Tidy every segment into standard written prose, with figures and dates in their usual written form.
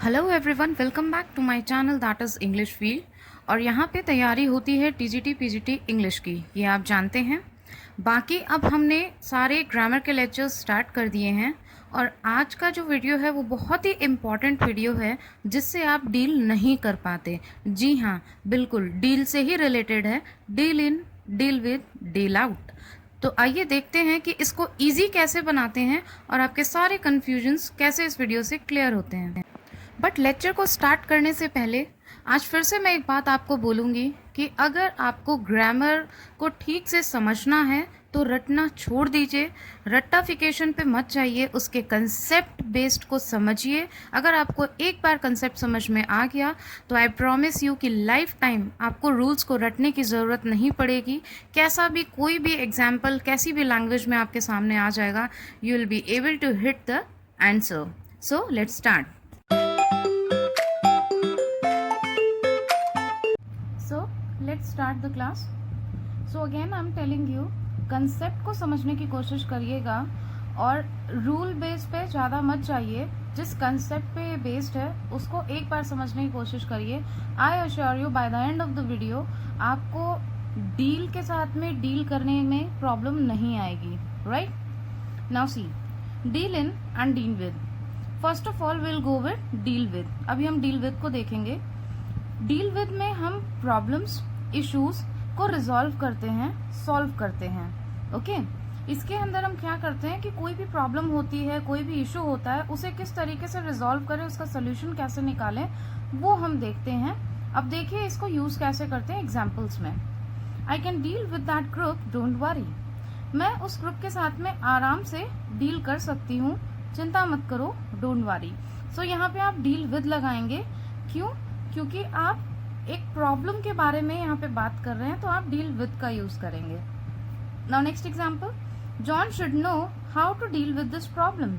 Hello everyone, welcome back to my channel that is English field. और यहाँ पे तैयारी होती है टीजीटी पीजीटी इंग्लिश की, ये आप जानते हैं। बाकी अब हमने सारे ग्रामर के लेक्चर्स स्टार्ट कर दिए हैं और आज का जो वीडियो है वो बहुत ही इम्पॉर्टेंट वीडियो है जिससे आप डील नहीं कर पाते। जी हाँ, बिल्कुल डील से ही रिलेटेड है। Deal in, deal with, deal out. तो आइए देखते हैं कि इसको ईजी कैसे बनाते हैं और आपके सारे कन्फ्यूजन्स कैसे इस वीडियो से क्लियर होते हैं। बट लेक्चर को स्टार्ट करने से पहले आज फिर से मैं एक बात आपको बोलूँगी कि अगर आपको ग्रामर को ठीक से समझना है तो रटना छोड़ दीजिए, रट्टाफिकेशन पे मत जाइए, उसके कंसेप्ट बेस्ड को समझिए। अगर आपको एक बार कंसेप्ट समझ में आ गया तो आई प्रॉमिस यू कि लाइफ टाइम आपको रूल्स को रटने की ज़रूरत नहीं पड़ेगी। कैसा भी कोई भी एग्जाम्पल कैसी भी लैंग्वेज में आपके सामने आ जाएगा, you will be able to hit the answer. So let's start. Let's start the class. So again I am telling you, concept को समझने की कोशिश करिएगा और रूल बेस पे ज़्यादा मत जाइए। जिस कंसेप्ट पे ये बेस्ड है उसको एक बार समझने की कोशिश करिए। I assure you by the end of the video आपको डील के साथ में डील करने में प्रॉब्लम नहीं आएगी। Right now see, deal in and deal with. First of all will go with deal with. अभी हम डील विद को देखेंगे। डील विद में हम प्रॉब्लम्स, इश्यूज को रिजॉल्व करते हैं, सॉल्व करते हैं। ओके इसके अंदर हम क्या करते हैं कि कोई भी प्रॉब्लम होती है, कोई भी इशू होता है, उसे किस तरीके से रिजॉल्व करें, उसका सोल्यूशन कैसे निकालें, वो हम देखते हैं। अब देखिए इसको यूज कैसे करते हैं एग्जाम्पल्स में। I can deal with that group, don't worry. मैं उस ग्रुप के साथ में आराम से डील कर सकती हूँ, चिंता मत करो, डोंट वरी। सो यहाँ पे आप डील विद लगाएंगे। क्यों? क्योंकि आप एक प्रॉब्लम के बारे में यहाँ पे बात कर रहे हैं तो आप डील विद का यूज करेंगे। Now next example, John should know how to deal with this problem.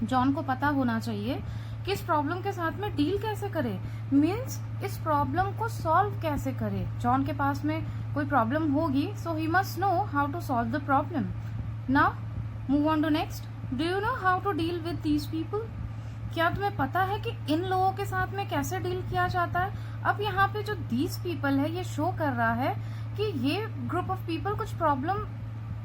John को पता होना चाहिए कि इस प्रॉब्लम के साथ में डील कैसे करे, मीन्स इस प्रॉब्लम को सॉल्व कैसे करे। जॉन के पास में कोई प्रॉब्लम होगी, so he must know how to solve the problem. Now move on to next, do you know how to deal with these people. क्या तुम्हें पता है कि इन लोगों के साथ में कैसे डील किया जाता है। अब यहाँ पे जो दीज पीपल है ये शो कर रहा है कि ये ग्रुप ऑफ पीपल कुछ प्रॉब्लम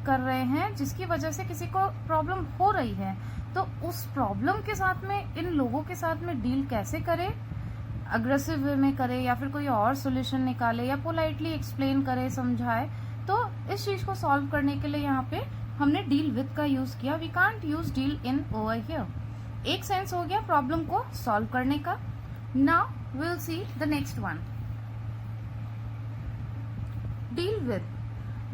कर रहे हैं जिसकी वजह से किसी को प्रॉब्लम हो रही है। तो उस प्रॉब्लम के साथ में इन लोगों के साथ में डील कैसे करे, अग्रेसिव वे में करे या फिर कोई और सोल्यूशन निकाले या पोलाइटली एक्सप्लेन करे, समझाए। तो इस चीज को सॉल्व करने के लिए यहाँ पे हमने डील विद का यूज किया। We can't use deal in over here. एक सेंस हो गया प्रॉब्लम को सॉल्व करने का। Now will see the next one, deal with.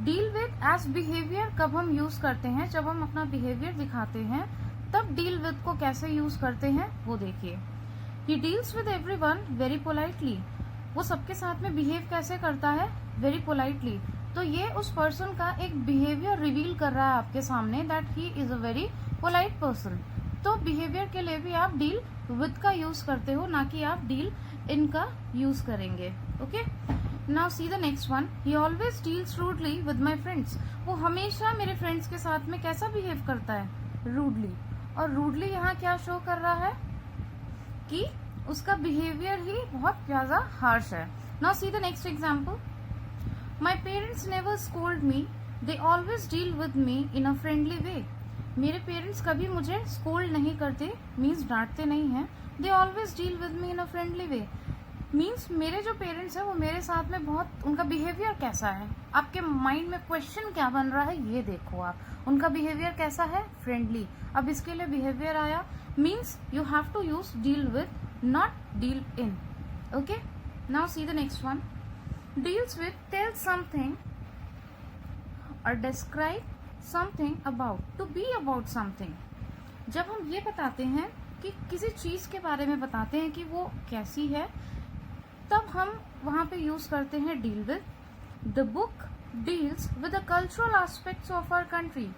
Deal with as behaviour कब हम यूज करते हैं, जब हम अपना बिहेवियर दिखाते हैं तब डील विद को कैसे यूज करते हैं वो देखिए। He deals with everyone very politely. वो सबके साथ में बिहेव कैसे करता है, वेरी पोलाइटली। तो ये उस पर्सन का एक बिहेवियर रिवील कर रहा है आपके सामने that he is a very polite person. तो बिहेवियर के लिए भी आप डील विद का यूज करते हो, ना कि आप डील इन का यूज करेंगे। Okay now see the next one, he always deals rudely with my friends. वो हमेशा मेरे फ्रेंड्स के साथ में कैसा बिहेव करता है, रूडली। और रूडली यहाँ क्या शो कर रहा है कि उसका बिहेवियर ही बहुत ज्यादा हार्श है। Now see the next example, my parents never scold me, they always deal with me in a friendly way. मेरे पेरेंट्स कभी मुझे स्कोल्ड नहीं करते, मीन्स डांटते नहीं हैं। They always deal with me in a friendly way, means मेरे जो पेरेंट्स हैं वो मेरे साथ में बहुत, उनका बिहेवियर कैसा है। आपके माइंड में क्वेश्चन क्या बन रहा है ये देखो आप, उनका बिहेवियर कैसा है, फ्रेंडली। अब इसके लिए बिहेवियर आया, means you have to use deal with, not deal in. Okay now see the next one, deals with tell something और describe something about, to be about something. जब हम ये बताते हैं कि किसी चीज के बारे में बताते हैं कि वो कैसी है, तब हम वहां पे यूज करते हैं deal with. The book deals with the cultural aspects of our country.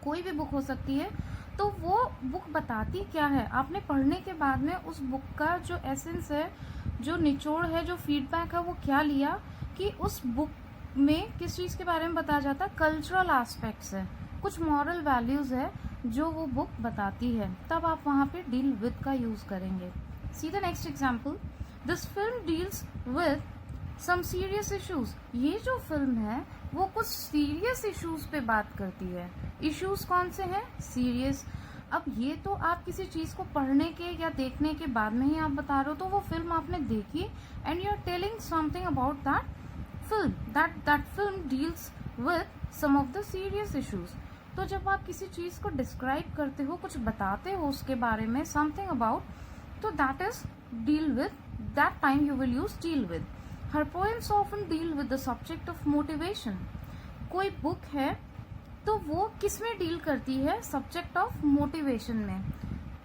कोई भी बुक हो सकती है, तो वो बुक बताती क्या है, आपने पढ़ने के बाद में उस बुक का जो एसेंस है, जो निचोड़ है, जो फीडबैक है, वो क्या लिया कि उस बुक में किस चीज के बारे में बताया जाता है, कल्चरल एस्पेक्ट्स है, कुछ मॉरल वैल्यूज है जो वो बुक बताती है, तब आप वहां पे डील विद का यूज करेंगे। See the next example, this film deals with some serious issues. ये जो फिल्म है वो कुछ सीरियस इश्यूज पे बात करती है। इश्यूज कौन से हैं? सीरियस। अब ये तो आप किसी चीज को पढ़ने के या देखने के बाद में ही आप बता रहे हो, तो वो फिल्म आपने देखी and you are telling something about that film, that film deals with some of the serious issues. तो जब आप किसी चीज को डिस्क्राइब करते हो, कुछ बताते हो उसके बारे में, समथिंग अबाउट, तो that is deal with, that time you will use deal with. Her poems often deal with the subject of motivation. कोई बुक है तो वो किस में डील करती है? सब्जेक्ट ऑफ मोटिवेशन में।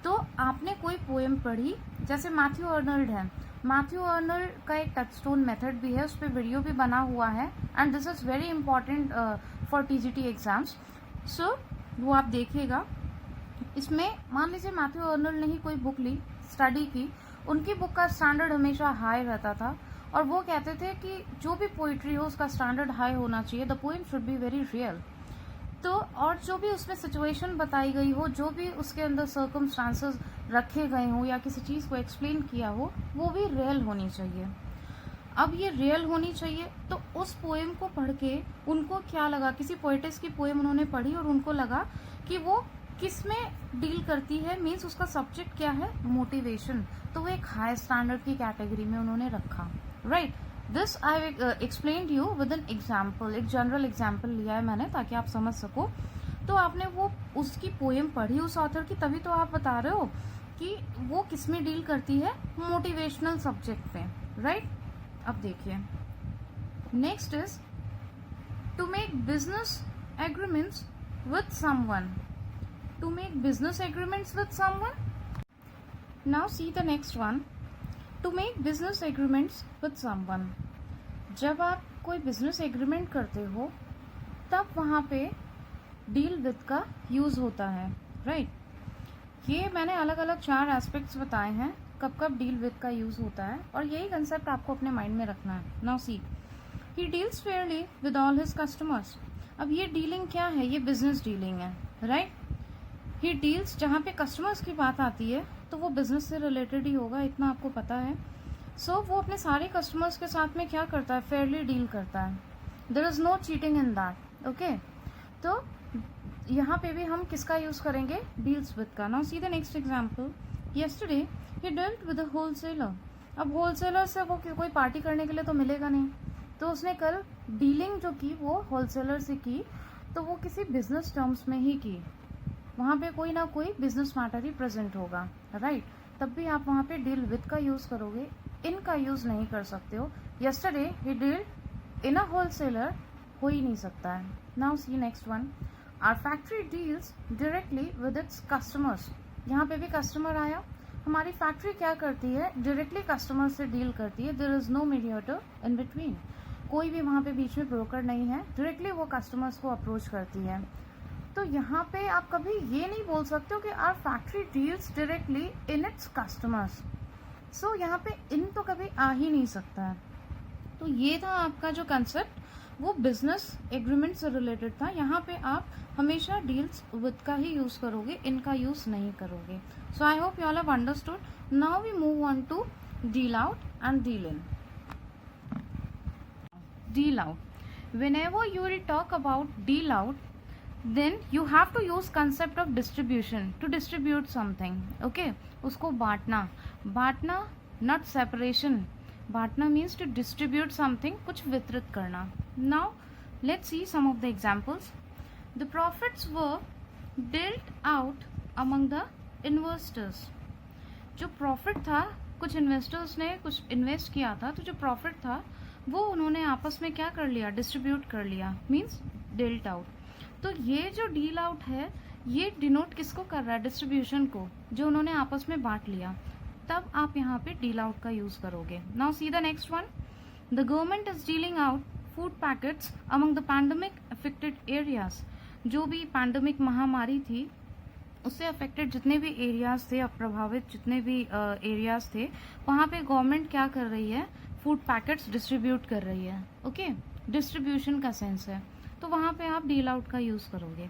तो आपने कोई पोएम पढ़ी, जैसे मैथ्यू अर्नल्ड है, मैथ्यू अर्नल्ड का एक टचस्टोन मेथड भी है, उस पर वीडियो भी बना हुआ है and this is very important for TGT exams. So वो आप देखिएगा। इसमें मान लीजिए मैथ्यू अर्नल्ड ने ही कोई बुक ली, स्टडी की, उनकी बुक का स्टैंडर्ड हमेशा हाई रहता था और वो कहते थे कि जो भी पोइट्री हो उसका स्टैंडर्ड हाई होना चाहिए, the poem should be very real. तो और जो भी उसमें सिचुएशन बताई गई हो, जो भी उसके अंदर सर्कमस्टांसेस रखे गए हो या किसी चीज को एक्सप्लेन किया हो, वो भी रियल होनी चाहिए। अब ये रियल होनी चाहिए, तो उस पोएम को पढ़ के उनको क्या लगा, किसी पोएटिस की पोएम उन्होंने पढ़ी और उनको लगा कि वो किस में डील करती है, मीन्स उसका सब्जेक्ट क्या है? मोटिवेशन। तो वो एक हाई स्टैंडर्ड की कैटेगरी में उन्होंने रखा, right. This I explain you with an example, एक जनरल एग्जाम्पल लिया है मैंने ताकि आप समझ सको। तो आपने वो उसकी पोएम पढ़ी उस ऑथर की, तभी तो आप बता रहे हो कि वो किस में डील करती है? मोटिवेशनल सब्जेक्ट पे, राइट। अब देखिए, next is to make business agreements with someone. To make business agreements with someone. Now see the next one, to make business agreements with someone. जब आप कोई बिजनेस एग्रीमेंट करते हो तब वहाँ पे डील विद का यूज होता है, राइट। ये मैंने अलग अलग 4 एस्पेक्ट्स बताए हैं कब कब डील विद का यूज होता है, और यही कंसेप्ट आपको अपने माइंड में रखना है। Now C, he deals Fairlie with all his customers. अब ये डीलिंग क्या है? ये बिजनेस डीलिंग है, राइट। ही डील्स, जहाँ पे कस्टमर्स की बात आती है तो वो बिजनेस से रिलेटेड ही होगा, इतना आपको पता है। सो वो अपने सारे कस्टमर्स के साथ में क्या करता है? फेयरली डील करता है। There is no cheating in that, okay. तो यहाँ पे भी हम किसका यूज करेंगे? डील्स विद का। Now see the next example, yesterday he dealed with a wholesaler. अब होलसेलर से वो कोई पार्टी करने के लिए तो मिलेगा नहीं, तो उसने कल डीलिंग जो की वो होलसेलर से की, तो वो किसी बिजनेस टर्म्स में ही की। वहाँ पे कोई ना कोई बिजनेस मैटर ही प्रेजेंट होगा, राइट। तब भी आप वहाँ पे डील विद का यूज करोगे, इन का यूज नहीं कर सकते हो। Yesterday he dealed in a wholesaler हो ही नहीं सकता है। Now see next one, our factory deals directly with its customers. यहाँ पे भी कस्टमर आया। हमारी फैक्ट्री क्या करती है? डायरेक्टली कस्टमर से डील करती है। There is no mediator in between. कोई भी वहाँ पे बीच में ब्रोकर नहीं है, डायरेक्टली वो कस्टमर्स को अप्रोच करती है। तो यहाँ पे आप कभी ये नहीं बोल सकते हो कि our factory deals directly in its customers. So यहाँ पे इन तो कभी आ ही नहीं सकता है। तो ये था आपका जो कंसेप्ट, वो बिजनेस एग्रीमेंट से रिलेटेड था। यहाँ पे आप हमेशा डील्स विद का ही यूज करोगे, इनका यूज नहीं करोगे। So I hope you all have understood. Now we move on to deal out and deal in. Deal out, whenever you will talk about deal out, then you have to use concept of distribution to distribute something, okay। उसको बांटना, बांटना not separation। बांटना means to distribute something, कुछ वितरित करना। Now let's see some of the examples। The profits were dealt out among the investors। जो profit था, कुछ इन्वेस्टर्स ने कुछ इन्वेस्ट किया था, तो जो प्रॉफिट था वो उन्होंने आपस में क्या कर लिया? डिस्ट्रीब्यूट कर लिया, मीन्स डेल्ट आउट। तो ये जो डील आउट है ये डिनोट किसको कर रहा है? डिस्ट्रीब्यूशन को, जो उन्होंने आपस में बांट लिया। तब आप यहाँ पे डील आउट का यूज करोगे। Now see the next one, the government is dealing out food packets among the pandemic affected areas. जो भी पैंडेमिक महामारी थी उससे अफेक्टेड जितने भी एरियाज थे, प्रभावित जितने भी एरियाज थे, वहाँ पे गवर्नमेंट क्या कर रही है? फूड पैकेट्स डिस्ट्रीब्यूट कर रही है, ओके। डिस्ट्रीब्यूशन का सेंस है, तो वहाँ पे आप डील आउट का यूज करोगे।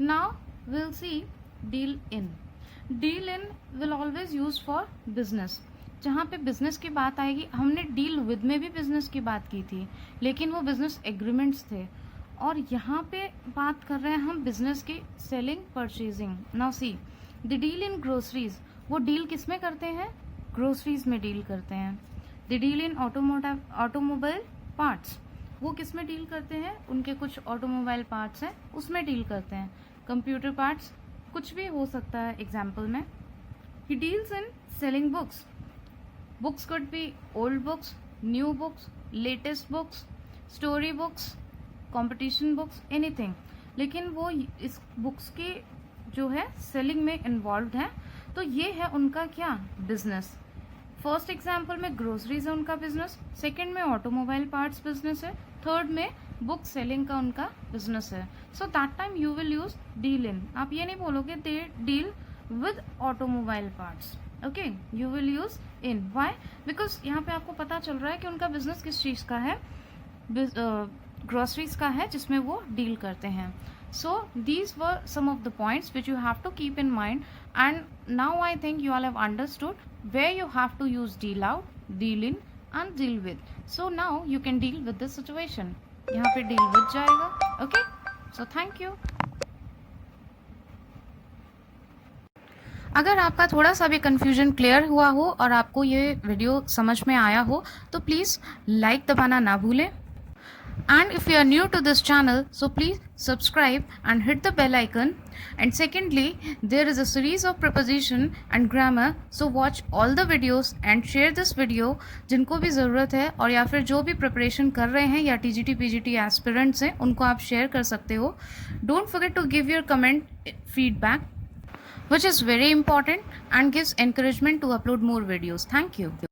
Now will C deal in. Deal in will always use for business. जहाँ पे बिजनेस की बात आएगी, हमने डील विद में भी बिजनेस की बात की थी, लेकिन वो बिजनेस एग्रीमेंट्स थे, और यहाँ पे बात कर रहे हैं हम बिजनेस की selling purchasing. Now see the deal in groceries, वो डील किस में करते हैं? ग्रोसरीज में डील करते हैं। The deal in automobile parts, वो किस में डील करते हैं? उनके कुछ ऑटोमोबाइल पार्ट्स हैं उसमें डील करते हैं। कंप्यूटर पार्ट्स, कुछ भी हो सकता है एग्जाम्पल में। He deals in selling books, books could be old books, new books, latest books, story books, competition books, anything, लेकिन वो इस बुक्स की जो है सेलिंग में इन्वॉल्व है। तो ये है उनका क्या? बिजनेस। फर्स्ट एग्जाम्पल में ग्रोसरीज है उनका बिजनेस, सेकंड में ऑटोमोबाइल पार्ट्स बिजनेस है, थर्ड में बुक सेलिंग का उनका बिजनेस है। So that time you will use deal इन। आप ये नहीं बोलोगे they deal with automobile parts, okay, you will use in. Why? Because यहाँ पे आपको पता चल रहा है कि उनका बिजनेस किस चीज का है, ग्रोसरीज का है, जिसमें वो डील करते हैं। So these were some of the points which you have to keep in mind, and now I think you all have understood where you have to use deal out, deal in and deal with. So now you can deal with this situation. यहाँ पे deal with जाएगा, okay? So thank you. अगर आपका थोड़ा सा भी confusion clear हुआ हो और आपको ये वीडियो समझ में आया हो तो प्लीज़ लाइक दबाना ना भूलें। And if you are new to this channel, so please subscribe and hit the bell icon. And secondly, there is a series of preposition and grammar, so watch all the videos and share this video जिनको भी ज़रूरत है, और या फिर जो भी preparation कर रहे हैं या TGT PGT एस्पिरेंट्स हैं उनको आप शेयर कर सकते हो। Don't forget to give your comment feedback, which is very important and gives encouragement to upload more videos. Thank you.